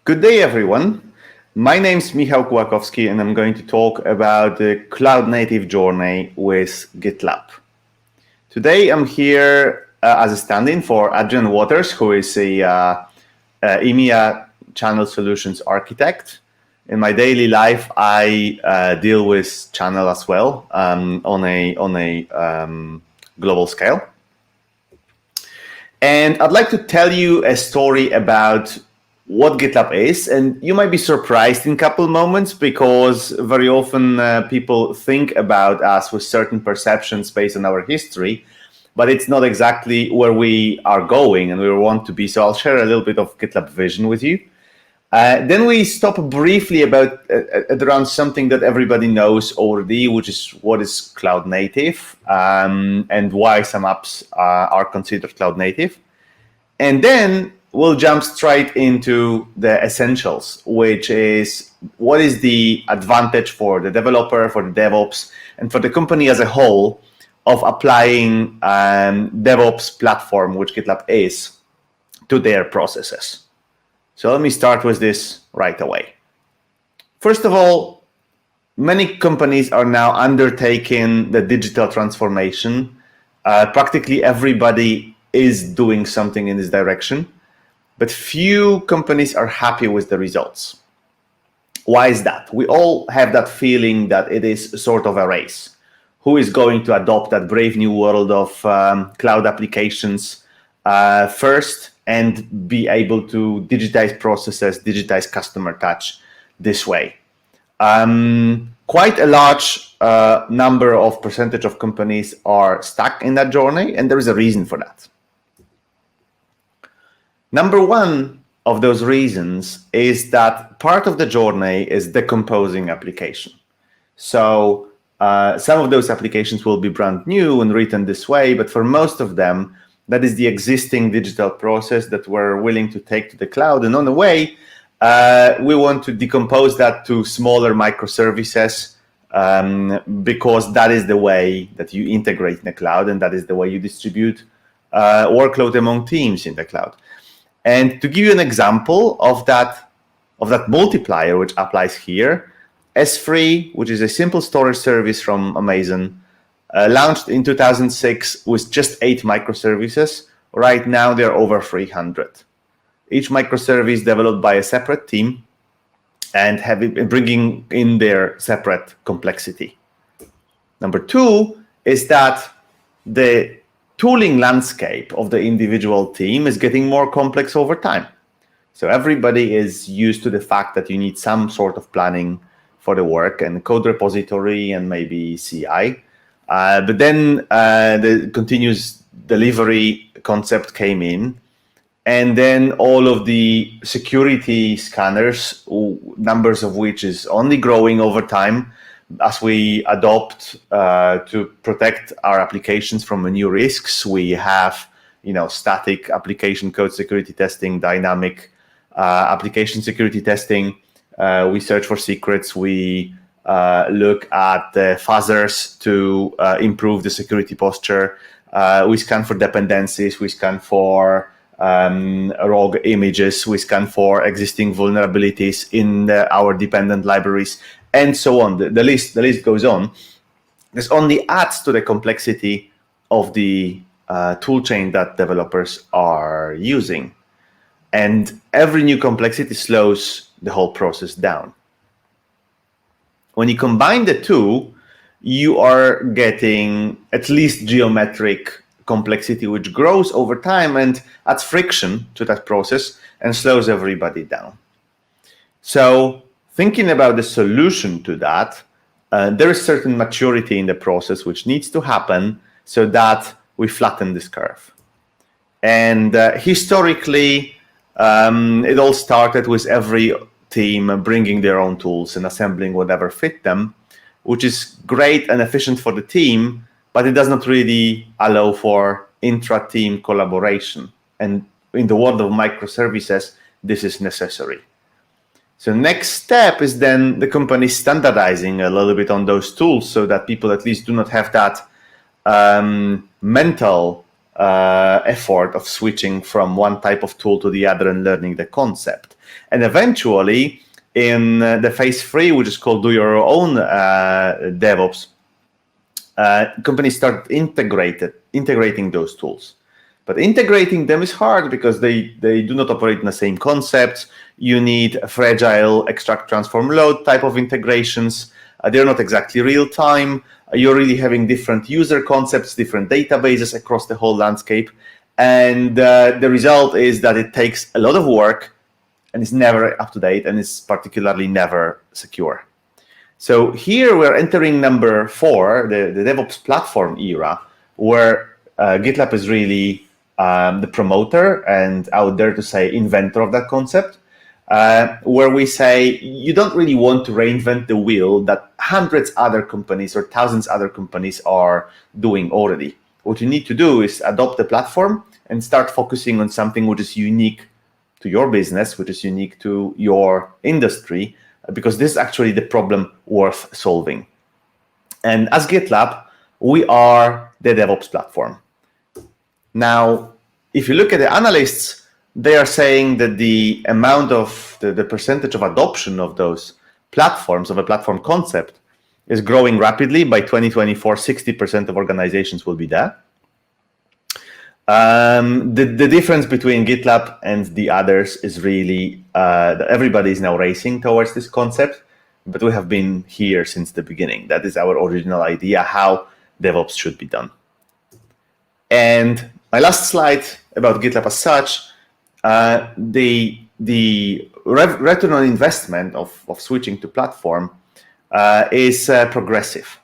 Good day, everyone. My name is Michal Kulakowski, and I'm going to talk about the cloud-native journey with GitLab. Today, I'm here as a stand-in for Adrian Waters, who is a EMEA channel solutions architect. In my daily life, I deal with channel as well on a global scale. And I'd like to tell you a story about what GitLab is, and you might be surprised in a couple moments because very often people think about us with certain perceptions based on our history, but it's not exactly where we are going and we want to be. So I'll share a little bit of GitLab vision with you. Then we stop briefly around something that everybody knows already, which is what is cloud native and why some apps are considered cloud native. And then we'll jump straight into the essentials, which is what is the advantage for the developer, for the DevOps, and for the company as a whole of applying DevOps platform, which GitLab is, to their processes. So let me start with this right away. First of all, many companies are now undertaking the digital transformation. Practically everybody is doing something in this direction, but few companies are happy with the results. Why is that? We all have that feeling that it is sort of a race. Who is going to adopt that brave new world of cloud applications first and be able to digitize processes, digitize customer touch this way? Quite a large number of percentage of companies are stuck in that journey, and there is a reason for that. Number one of those reasons is that part of the journey is decomposing application. So some of those applications will be brand new and written this way, but for most of them, that is the existing digital process that we're willing to take to the cloud. And on the way, we want to decompose that to smaller microservices because that is the way that you integrate in the cloud, and that is the way you distribute workload among teams in the cloud. And to give you an example of that multiplier, which applies here, S3, which is a simple storage service from Amazon, launched in 2006 with just 8 microservices. Right now, there are over 300. Each microservice developed by a separate team and bringing in their separate complexity. Number two is that the tooling landscape of the individual team is getting more complex over time. So everybody is used to the fact that you need some sort of planning for the work and code repository and maybe CI. But then the continuous delivery concept came in. And then all of the security scanners, numbers of which is only growing over time as we adopt to protect our applications from new risks. We have, static application code security testing, dynamic application security testing. We search for secrets. We look at the fuzzers to improve the security posture. We scan for dependencies. We scan for rogue images. We scan for existing vulnerabilities in our dependent libraries, and so on. The list goes on. This only adds to the complexity of the toolchain that developers are using. And every new complexity slows the whole process down. When you combine the two, you are getting at least geometric complexity, which grows over time and adds friction to that process and slows everybody down. So thinking about the solution to that, there is certain maturity in the process which needs to happen so that we flatten this curve. And historically, it all started with every team bringing their own tools and assembling whatever fit them, which is great and efficient for the team, but it does not really allow for intra-team collaboration. And in the world of microservices, this is necessary. So next step is then the company standardizing a little bit on those tools so that people at least do not have that mental effort of switching from one type of tool to the other and learning the concept. And eventually, in the phase 3, which is called do your own DevOps, companies start integrating those tools. But integrating them is hard because they do not operate in the same concepts. You need a fragile extract, transform, load type of integrations. They're not exactly real time. You're really having different user concepts, different databases across the whole landscape. And the result is that it takes a lot of work and is never up to date and is particularly never secure. So here we're entering number 4, the DevOps platform era, where GitLab is really the promoter and out there to say inventor of that concept, where we say you don't really want to reinvent the wheel that hundreds other companies or thousands other companies are doing already. What you need to do is adopt the platform and start focusing on something which is unique to your business, which is unique to your industry, because this is actually the problem worth solving. And as GitLab, we are the DevOps platform. Now, if you look at the analysts, they are saying that the amount of the percentage of adoption of those platforms, of a platform concept, is growing rapidly. By 2024, 60% of organizations will be there. The difference between GitLab and the others is really that everybody is now racing towards this concept, but we have been here since the beginning. That is our original idea, how DevOps should be done. And my last slide about GitLab as such, the return on investment of switching to platform is progressive.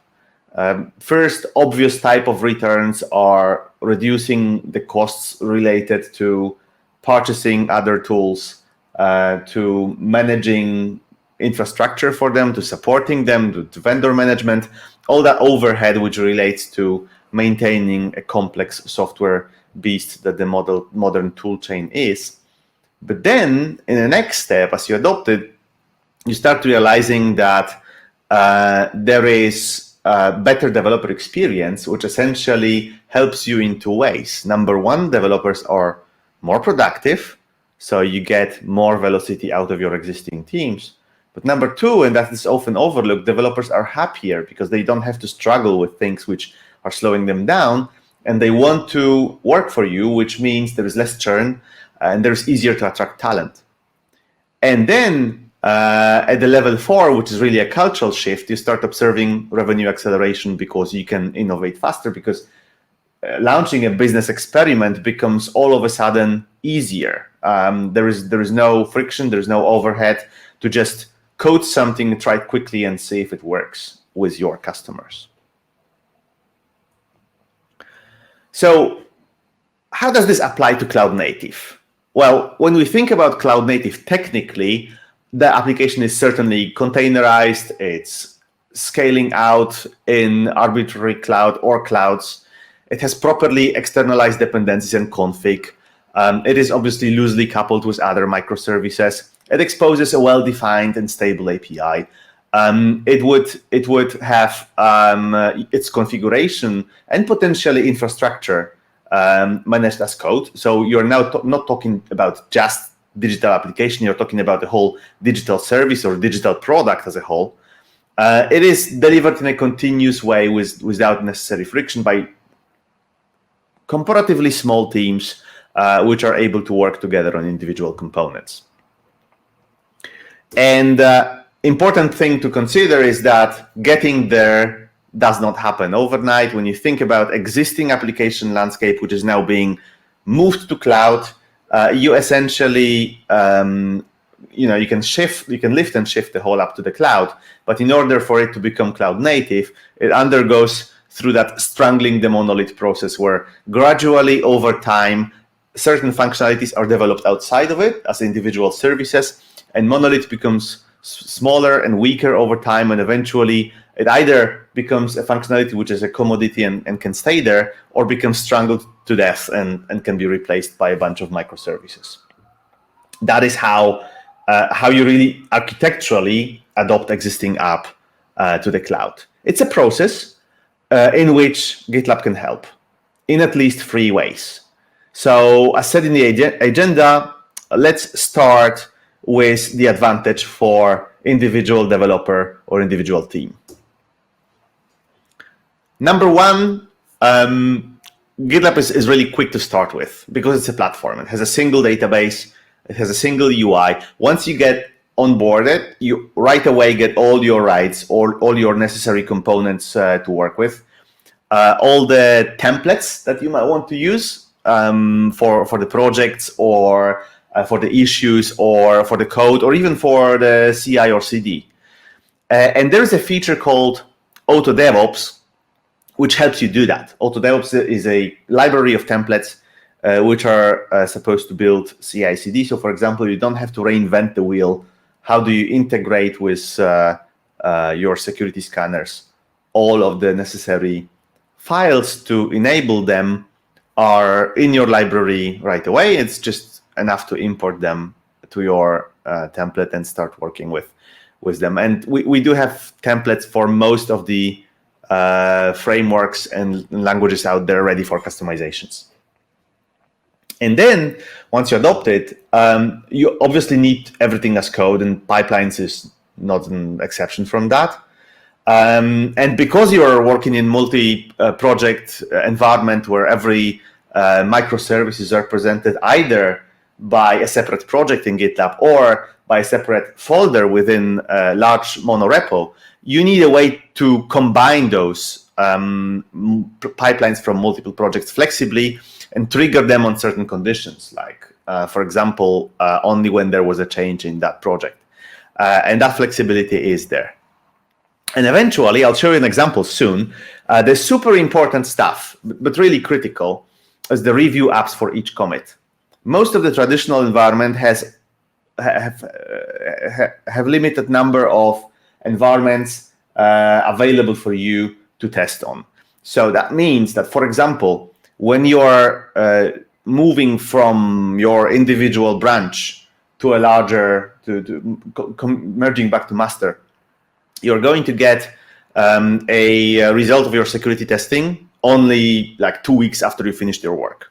First, obvious type of returns are reducing the costs related to purchasing other tools, to managing infrastructure for them, to supporting them, to vendor management, all that overhead which relates to maintaining a complex software beast that the modern tool chain is. But then, in the next step, as you adopt it, you start realizing that there is better developer experience, which essentially helps you in 2 ways. Number 1, developers are more productive, so you get more velocity out of your existing teams. But number 2, and that is often overlooked, developers are happier because they don't have to struggle with things which are slowing them down, and they want to work for you, which means there is less churn and there's easier to attract talent. And then at the level 4, which is really a cultural shift, you start observing revenue acceleration because you can innovate faster, because launching a business experiment becomes all of a sudden easier. There is no friction, there's no overhead to just code something, try it quickly and see if it works with your customers. So how does this apply to cloud native? Well, when we think about cloud native, technically, the application is certainly containerized. It's scaling out in arbitrary cloud or clouds. It has properly externalized dependencies and config. It is obviously loosely coupled with other microservices. It exposes a well-defined and stable API. It would have its configuration and potentially infrastructure managed as code. So you're now not talking about just digital application, you're talking about the whole digital service or digital product as a whole. It is delivered in a continuous way without necessary friction by comparatively small teams which are able to work together on individual components. And important thing to consider is that getting there does not happen overnight. When you think about existing application landscape, which is now being moved to cloud, you essentially, you can lift and shift the whole up to the cloud. But in order for it to become cloud native, it undergoes through that strangling the monolith process, where gradually over time, certain functionalities are developed outside of it as individual services, and monolith becomes smaller and weaker over time, and eventually it either becomes a functionality which is a commodity and can stay there, or becomes strangled to death and can be replaced by a bunch of microservices. That is how you really architecturally adopt existing app to the cloud. It's a process in which GitLab can help in at least 3 ways. So as said in the agenda, let's start with the advantage for individual developer or individual team. Number one, GitLab is really quick to start with because it's a platform. It has a single database. It has a single UI. Once you get onboarded, you right away get all your rights or all your necessary components to work with. All the templates that you might want to use for the projects or for the issues or for the code or even for the CI or CD. And there's a feature called Auto DevOps, which helps you do that. Auto DevOps is a library of templates which are supposed to build CI/CD. So, for example, you don't have to reinvent the wheel. How do you integrate with your security scanners? All of the necessary files to enable them are in your library right away. It's just enough to import them to your template and start working with them. And we do have templates for most of the frameworks and languages out there ready for customizations. And then once you adopt it, you obviously need everything as code, and pipelines is not an exception from that. And because you're working in multi-project environment where every microservice is represented either by a separate project in GitLab or by a separate folder within a large monorepo, you need a way to combine those pipelines from multiple projects flexibly and trigger them on certain conditions, like, for example, only when there was a change in that project. And that flexibility is there. And eventually, I'll show you an example soon. The super important stuff, but really critical, is the review apps for each commit. Most of the traditional environment have limited number of environments available for you to test on. So that means that, for example, when you're moving from your individual branch to a larger, merging back to master, you're going to get a result of your security testing only like 2 weeks after you finished your work.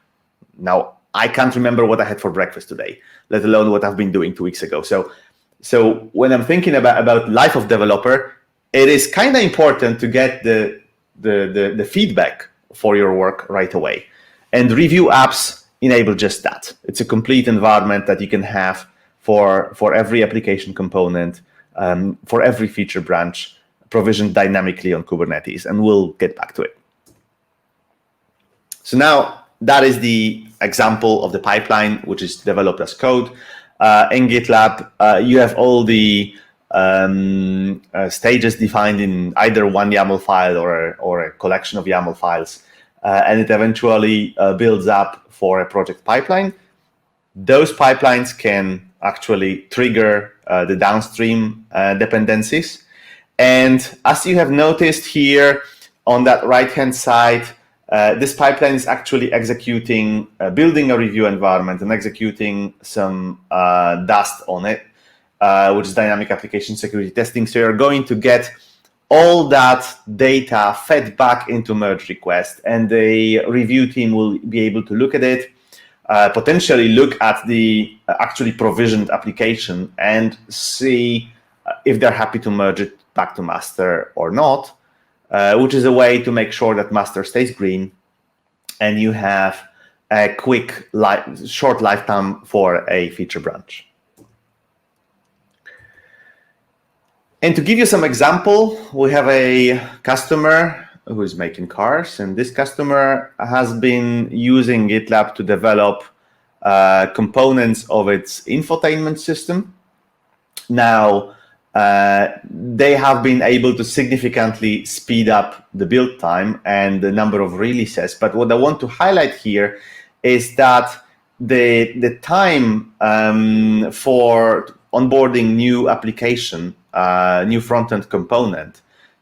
Now, I can't remember what I had for breakfast today, let alone what I've been doing 2 weeks ago. So when I'm thinking about life of developer, it is kind of important to get the feedback for your work right away. And review apps enable just that. It's a complete environment that you can have for every application component, for every feature branch, provisioned dynamically on Kubernetes, and we'll get back to it. So now that is the example of the pipeline, which is developed as code. In GitLab, you have all the stages defined in either one YAML file or a collection of YAML files, and it eventually builds up for a project pipeline. Those pipelines can actually trigger the downstream dependencies. And as you have noticed here on that right-hand side, this pipeline is actually executing, building a review environment and executing some dust on it, which is dynamic application security testing. So you're going to get all that data fed back into merge request, and the review team will be able to look at it, potentially look at the actually provisioned application and see if they're happy to merge it back to master or not, which is a way to make sure that master stays green and you have a quick, short lifetime for a feature branch. And to give you some example, we have a customer who is making cars, and this customer has been using GitLab to develop components of its infotainment system. Now, they have been able to significantly speed up the build time and the number of releases. But what I want to highlight here is that the time for onboarding new application, new front-end component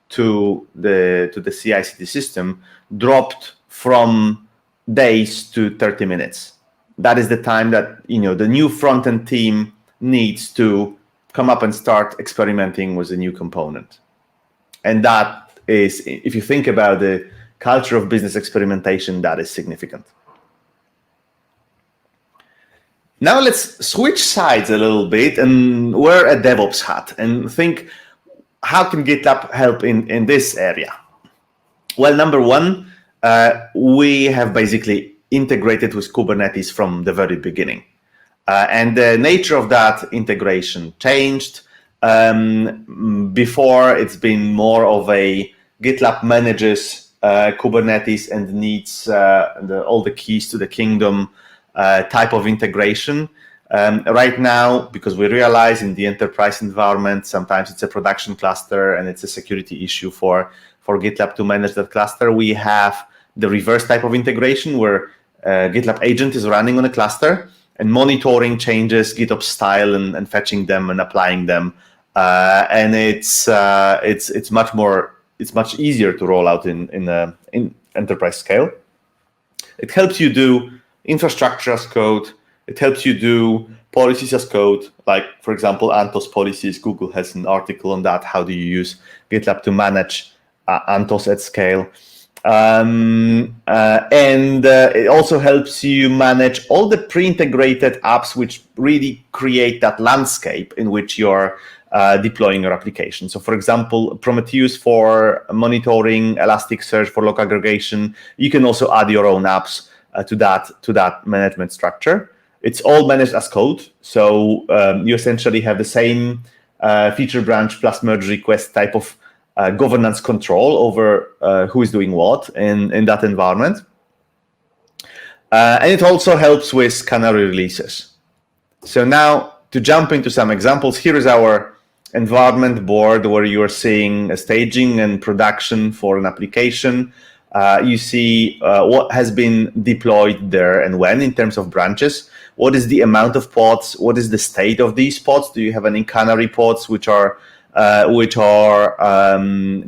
to the CI/CD system dropped from days to 30 minutes. That is the time that the new front-end team needs to come up and start experimenting with a new component. And that is, if you think about the culture of business experimentation, that is significant. Now let's switch sides a little bit and wear a DevOps hat and think, how can GitLab help in this area? Well, number one, we have basically integrated with Kubernetes from the very beginning. And the nature of that integration changed. Before, it's been more of a GitLab manages Kubernetes and needs all the keys to the kingdom type of integration. Right now, because we realize in the enterprise environment, sometimes it's a production cluster and it's a security issue for GitLab to manage that cluster, we have the reverse type of integration where GitLab agent is running on a cluster and monitoring changes, GitOps style, and fetching them and applying them. And it's much easier to roll out in enterprise scale. It helps you do infrastructure as code. It helps you do policies as code, like, for example, Anthos policies. Google has an article on that. How do you use GitLab to manage Anthos at scale? And it also helps you manage all the pre-integrated apps which really create that landscape in which you're deploying your application. So, for example, Prometheus for monitoring, Elasticsearch for log aggregation. You can also add your own apps to that management structure. It's all managed as code, so you essentially have the same feature branch plus merge request type of governance control over who is doing what in that environment. And it also helps with canary releases. So now to jump into some examples, here is our environment board where you are seeing a staging and production for an application. You see what has been deployed there and when in terms of branches. What is the amount of pods? What is the state of these pods? Do you have any canary pods which are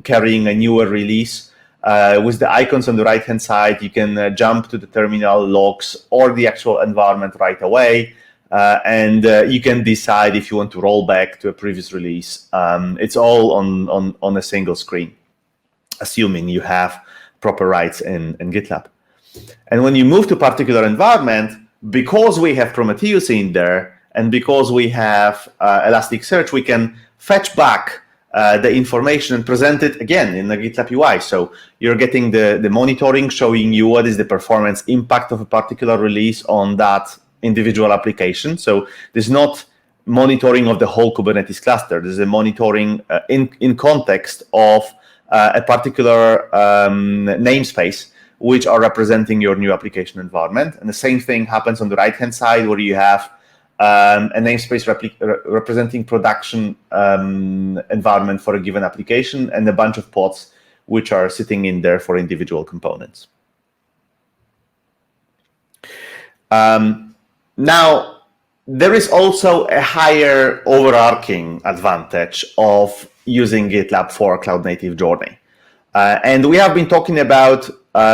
carrying a newer release? With the icons on the right-hand side, you can jump to the terminal logs or the actual environment right away, and you can decide if you want to roll back to a previous release. It's all on a single screen, assuming you have proper rights in GitLab. And when you move to a particular environment, because we have Prometheus in there and because we have Elasticsearch, we can fetch back the information and present it again in the GitLab UI. So you're getting the monitoring showing you what is the performance impact of a particular release on that individual application. So there's not monitoring of the whole Kubernetes cluster. There's a monitoring in context of a particular namespace which are representing your new application environment. And the same thing happens on the right-hand side where you have a namespace representing production environment for a given application and a bunch of pods which are sitting in there for individual components. Now, there is also a higher overarching advantage of using GitLab for a cloud-native journey. And we have been talking about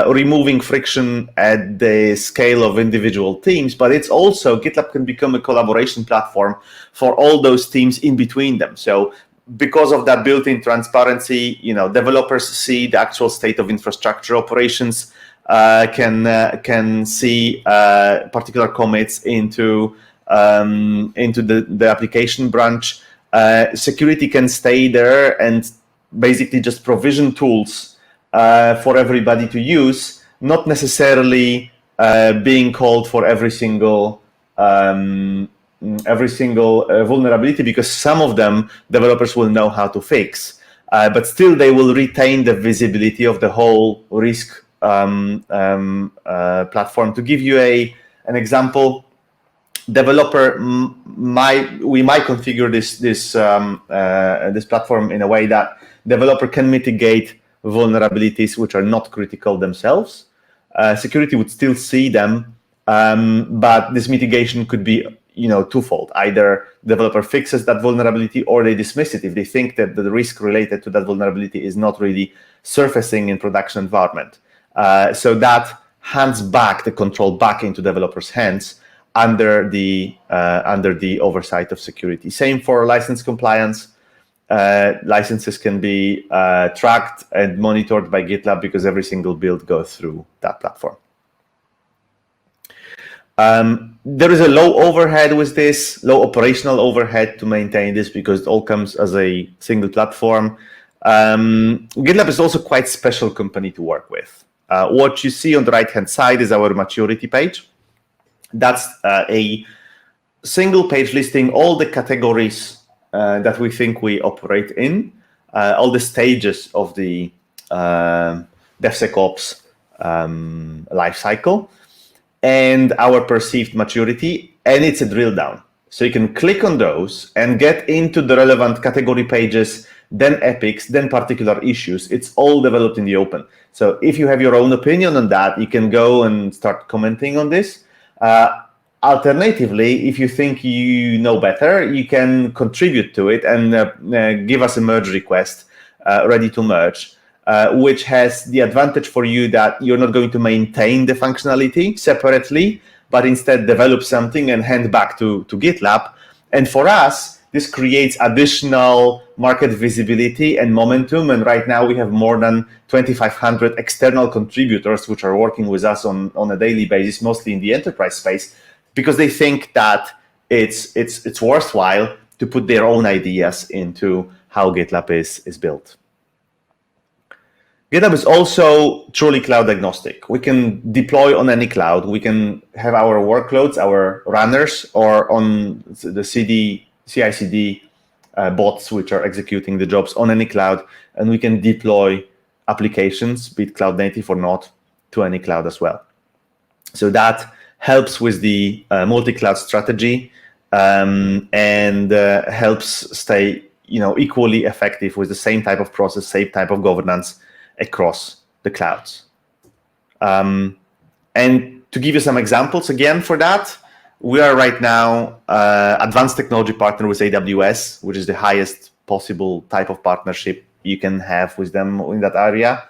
removing friction at the scale of individual teams, but it's also GitLab can become a collaboration platform for all those teams in between them. So because of that built-in transparency, developers see the actual state of infrastructure. Operations can see particular commits into the application branch. Security can stay there and basically just provision tools for everybody to use, not necessarily being called for every single vulnerability, because some of them developers will know how to fix, but still they will retain the visibility of the whole risk platform. To give you an example, developer we might configure this platform in a way that developer can mitigate vulnerabilities which are not critical themselves. Security would still see them, but this mitigation could be twofold. Either developer fixes that vulnerability or they dismiss it if they think that the risk related to that vulnerability is not really surfacing in production environment. So that hands back the control back into developers' hands under the oversight of security. Same for license compliance. Licenses can be tracked and monitored by GitLab because every single build goes through that platform. There is a low overhead with this, low operational overhead to maintain this because it all comes as a single platform. GitLab is also quite special company to work with. What you see on the right-hand side is our maturity page. That's a single page listing all the categories that we think we operate in, all the stages of the DevSecOps life cycle, and our perceived maturity, and it's a drill down. So you can click on those and get into the relevant category pages, then epics, then particular issues. It's all developed in the open. So if you have your own opinion on that, you can go and start commenting on this. Alternatively, if you think you know better, you can contribute to it and give us a merge request, ready to merge, which has the advantage for you that you're not going to maintain the functionality separately, but instead develop something and hand back to GitLab. And for us, this creates additional market visibility and momentum. And right now we have more than 2,500 external contributors which are working with us on a daily basis, mostly in the enterprise space, because they think that it's worthwhile to put their own ideas into how GitLab is built. GitLab is also truly cloud agnostic. We can deploy on any cloud. We can have our workloads, our runners, or on the CI/CD bots, which are executing the jobs on any cloud, and we can deploy applications, be it cloud native or not, to any cloud as well. So that helps with the multi-cloud strategy and helps stay equally effective with the same type of process, same type of governance across the clouds. And to give you some examples again for that, we are right now advanced technology partner with AWS, which is the highest possible type of partnership you can have with them in that area.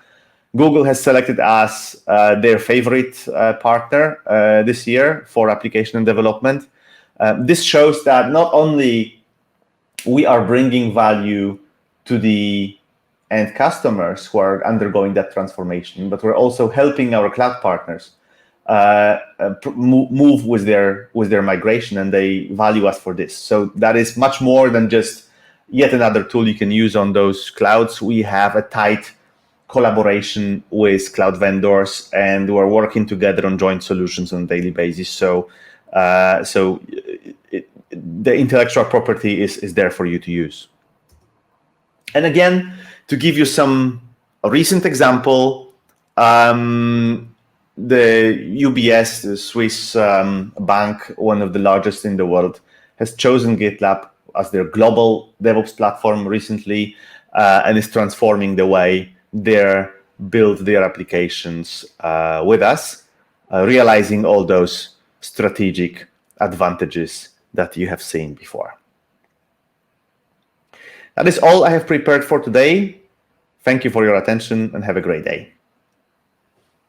Google has selected us their favorite partner this year for application and development. This shows that not only we are bringing value to the end customers who are undergoing that transformation, but we're also helping our cloud partners move with their migration, and they value us for this. So that is much more than just yet another tool you can use on those clouds. We have a tight collaboration with cloud vendors, and we're working together on joint solutions on a daily basis. So the intellectual property is there for you to use. And again, to give you some recent example, the UBS, the Swiss bank, one of the largest in the world, has chosen GitLab as their global DevOps platform recently, and is transforming the way they build their applications with us, realizing all those strategic advantages that you have seen before. That is all I have prepared for today. Thank you for your attention and have a great day.